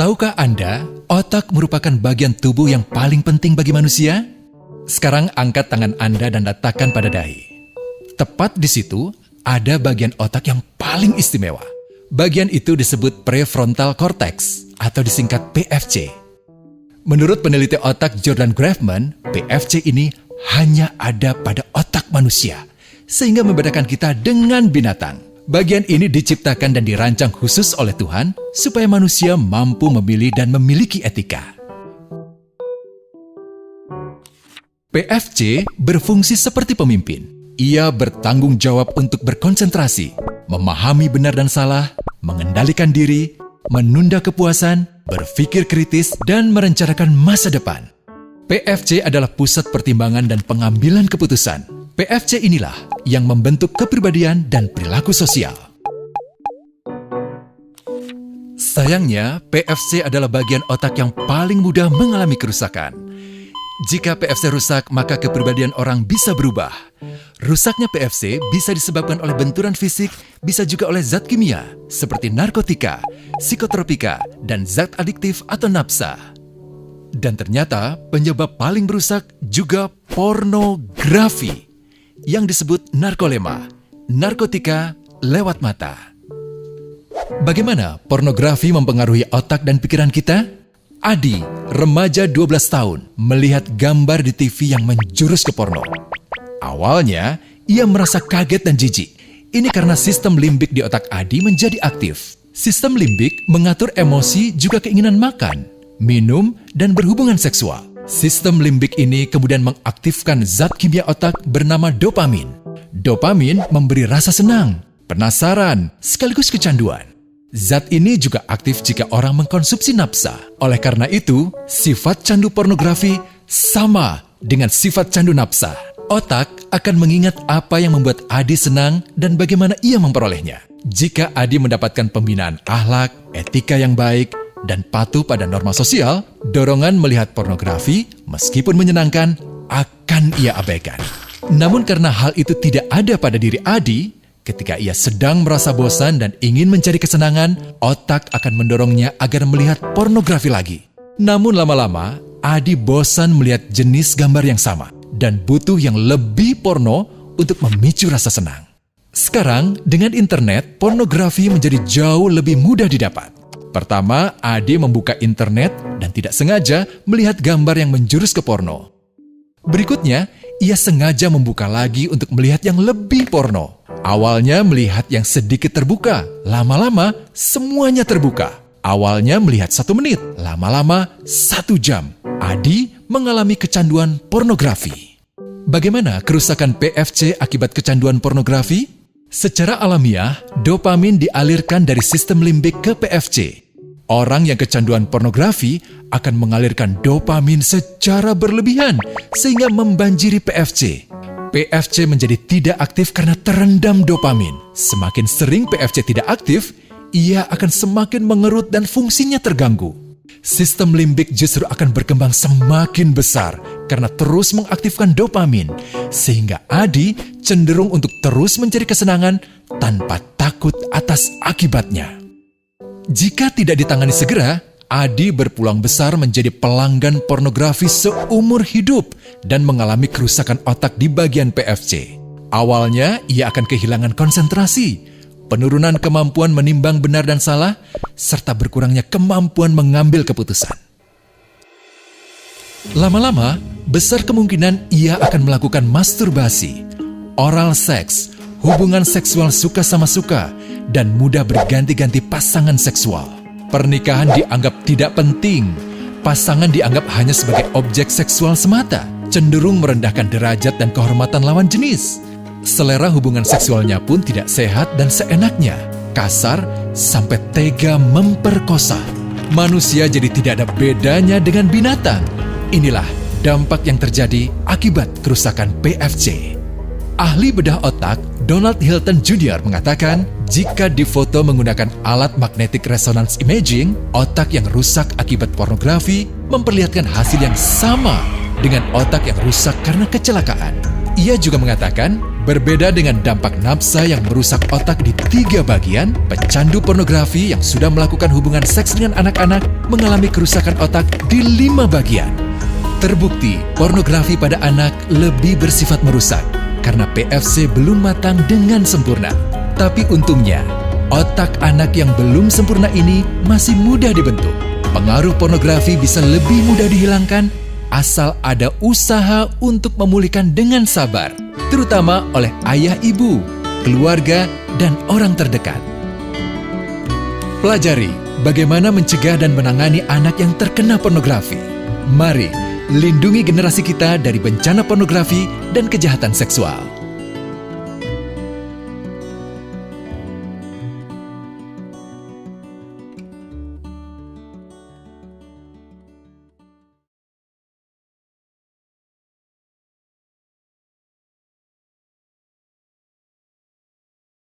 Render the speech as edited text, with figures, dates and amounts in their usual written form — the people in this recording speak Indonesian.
Tahukah Anda, otak merupakan bagian tubuh yang paling penting bagi manusia? Sekarang angkat tangan Anda dan letakkan pada dahi. Tepat di situ, ada bagian otak yang paling istimewa. Bagian itu disebut prefrontal cortex atau disingkat PFC. Menurut peneliti otak Jordan Grafman, PFC ini hanya ada pada otak manusia, sehingga membedakan kita dengan binatang. Bagian ini diciptakan dan dirancang khusus oleh Tuhan supaya manusia mampu memilih dan memiliki etika. PFC berfungsi seperti pemimpin. Ia bertanggung jawab untuk berkonsentrasi, memahami benar dan salah, mengendalikan diri, menunda kepuasan, berpikir kritis, dan merencanakan masa depan. PFC adalah pusat pertimbangan dan pengambilan keputusan. PFC inilah yang membentuk kepribadian dan perilaku sosial. Sayangnya, PFC adalah bagian otak yang paling mudah mengalami kerusakan. Jika PFC rusak, maka kepribadian orang bisa berubah. Rusaknya PFC bisa disebabkan oleh benturan fisik, bisa juga oleh zat kimia, seperti narkotika, psikotropika, dan zat adiktif atau nafsa. Dan ternyata penyebab paling merusak juga pornografi, yang disebut narkolema, narkotika lewat mata. Bagaimana pornografi mempengaruhi otak dan pikiran kita? Adi, remaja 12 tahun, melihat gambar di TV yang menjurus ke porno. Awalnya, ia merasa kaget dan jijik. Ini karena sistem limbik di otak Adi menjadi aktif. Sistem limbik mengatur emosi juga keinginan makan, minum, dan berhubungan seksual. Sistem limbik ini kemudian mengaktifkan zat kimia otak bernama dopamin. Dopamin memberi rasa senang, penasaran, sekaligus kecanduan. Zat ini juga aktif jika orang mengkonsumsi nafsa. Oleh karena itu, sifat candu pornografi sama dengan sifat candu nafsa. Otak akan mengingat apa yang membuat Adi senang dan bagaimana ia memperolehnya. Jika Adi mendapatkan pembinaan akhlak, etika yang baik, dan patuh pada norma sosial, dorongan melihat pornografi, meskipun menyenangkan, akan ia abaikan. Namun karena hal itu tidak ada pada diri Adi, ketika ia sedang merasa bosan dan ingin mencari kesenangan, otak akan mendorongnya agar melihat pornografi lagi. Namun lama-lama, Adi bosan melihat jenis gambar yang sama dan butuh yang lebih porno untuk memicu rasa senang. Sekarang, dengan internet, pornografi menjadi jauh lebih mudah didapat. Pertama, Adi membuka internet dan tidak sengaja melihat gambar yang menjurus ke porno. Berikutnya, ia sengaja membuka lagi untuk melihat yang lebih porno. Awalnya melihat yang sedikit terbuka, lama-lama semuanya terbuka. Awalnya melihat 1 menit, lama-lama 1 jam. Adi mengalami kecanduan pornografi. Bagaimana kerusakan PFC akibat kecanduan pornografi? Secara alamiah, dopamin dialirkan dari sistem limbik ke PFC. Orang yang kecanduan pornografi akan mengalirkan dopamin secara berlebihan sehingga membanjiri PFC. PFC menjadi tidak aktif karena terendam dopamin. Semakin sering PFC tidak aktif, ia akan semakin mengerut dan fungsinya terganggu. Sistem limbik justru akan berkembang semakin besar karena terus mengaktifkan dopamin, sehingga Adi cenderung untuk terus mencari kesenangan tanpa takut atas akibatnya. Jika tidak ditangani segera, Adi berpeluang besar menjadi pelanggan pornografi seumur hidup dan mengalami kerusakan otak di bagian PFC. Awalnya, ia akan kehilangan konsentrasi, penurunan kemampuan menimbang benar dan salah, serta berkurangnya kemampuan mengambil keputusan. Lama-lama, besar kemungkinan ia akan melakukan masturbasi, oral seks, hubungan seksual suka sama suka, dan mudah berganti-ganti pasangan seksual. Pernikahan dianggap tidak penting, pasangan dianggap hanya sebagai objek seksual semata, cenderung merendahkan derajat dan kehormatan lawan jenis. Selera hubungan seksualnya pun tidak sehat dan seenaknya, kasar sampai tega memperkosa. Manusia jadi tidak ada bedanya dengan binatang. Inilah dampak yang terjadi akibat kerusakan PFC. Ahli bedah otak Donald Hilton Jr. mengatakan, jika difoto menggunakan alat magnetic resonance imaging, otak yang rusak akibat pornografi memperlihatkan hasil yang sama dengan otak yang rusak karena kecelakaan. Ia juga mengatakan, Berbeda dengan dampak nafsa yang merusak otak di 3 bagian, pecandu pornografi yang sudah melakukan hubungan seks dengan anak-anak mengalami kerusakan otak di 5 bagian. Terbukti, pornografi pada anak lebih bersifat merusak karena PFC belum matang dengan sempurna. Tapi untungnya, otak anak yang belum sempurna ini masih mudah dibentuk. Pengaruh pornografi bisa lebih mudah dihilangkan asal ada usaha untuk memulihkan dengan sabar, terutama oleh ayah ibu, keluarga, dan orang terdekat. Pelajari bagaimana mencegah dan menangani anak yang terkena pornografi. Mari lindungi generasi kita dari bencana pornografi dan kejahatan seksual.